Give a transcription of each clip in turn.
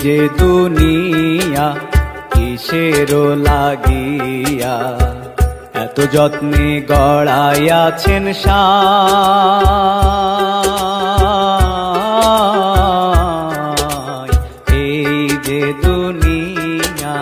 যে দুনিয়া কিসের লাগিয়া এত যত্নে গড়াইয়াছেন সাই এই যে দুনিয়া।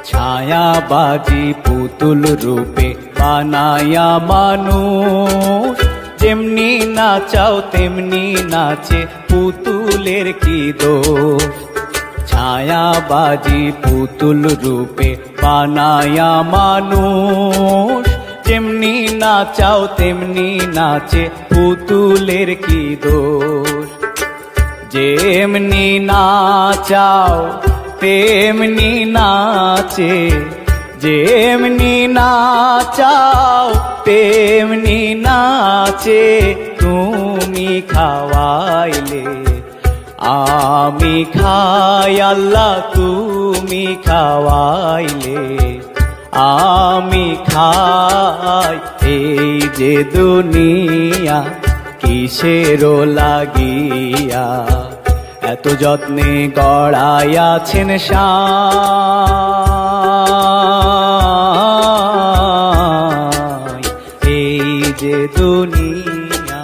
ছায়াবাজি পুতুল রূপে বানায়া মানুষ, যেমনি নাচাও তেমনি নাচে পুতুলের কি দোষ। ছায়াবাজি পুতুল রূপে বানায়া মানুষ, যেমনি নাচাও তেমনি নাচে পুতুলের কি দোষ। যেমনি নাচাও তেমনি নাচে, যেমনি নাচাও তেমনি নাচে, তুমি খাওয়াইলে আমি খাই আল্লাহ, তুমি খাওয়াইলে আমি খাই। এই যে দুনিয়া কিসের লাগিয়া এত যত্নে গড়াইয়াছেন সাই এই যে দুনিয়া।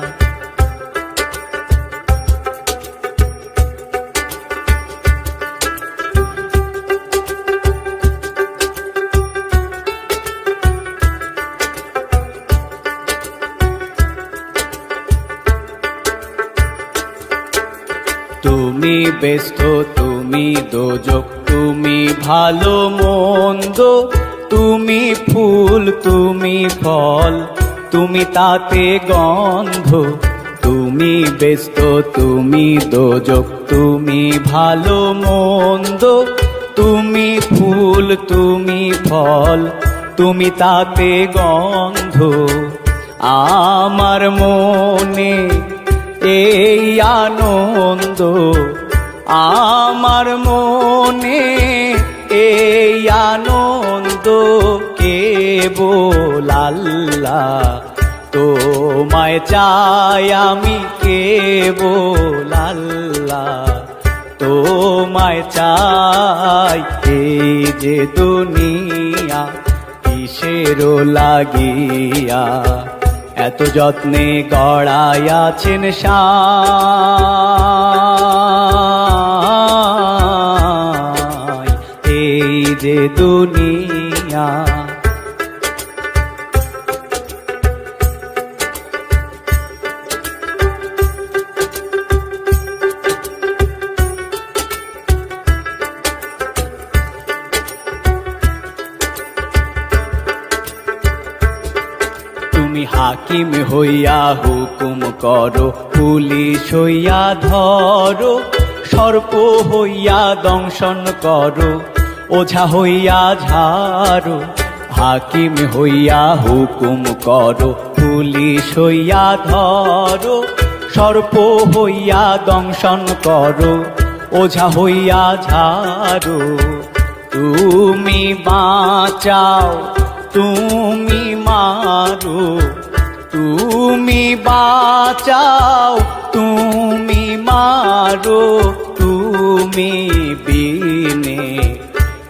তুমি ব্যস্ত তুমি দোজক, তুমি ভালো মন্দ, তুমি ফুল তুমি ফল, তুমি তাতে গন্ধ। তুমি ব্যস্ত তুমি দোজক, তুমি ভালো মন্দ, তুমি ফুল তুমি ফল, তুমি তাতে গন্ধ। আমার মনে এই আনন্দ, আমার মনে এই আনন্দ, কেবল আল্লাহ তোমায় চাই আমি, কেবল আল্লাহ তোমায় চাই। এই যে দুনিয়া কিসের লাগিয়া এত যত্নে গড়াইয়াছেন সাই এই যে দুনিয়া। তুমি হাকিম হইয়া হুকুম করো, পুলিশ হইয়া ধরো, সর্প হইয়া দংশন করো, ওঝা হইয়া ঝাড়ো। হাকিম হইয়া হুকুম করো, পুলিশ হইয়া ধরো, সর্প হইয়া দংশন করো, ওঝা হইয়া ঝাড়ো। তুমি বাঁচাও তুমি মারো, তুমি বাঁচাও তুমি মারো, তুমি বিনে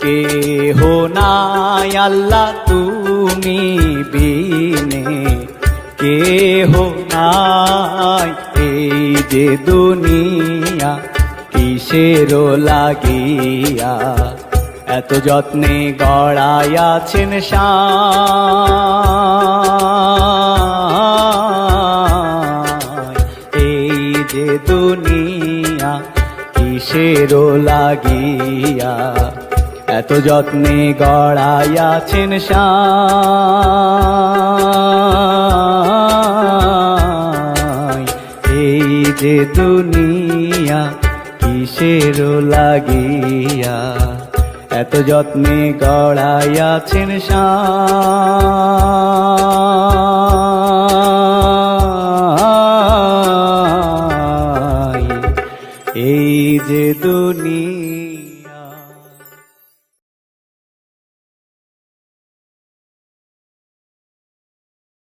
কেহ নাই আল্লাহ, তুমি বিনে কেহ নাই। এই যে দুনিয়া কিসের লাগিয়া এত যত্নে গড়াইয়াছেন সাই এই যে দুনিয়া কিসের লাগিয়া এত যত্নে গড়াইয়াছেন সাই এই যে দুনিয়া কিসের লাগিয়া এত যত্নে গড়াইয়াছেন সাই। এই যে দুনিয়া।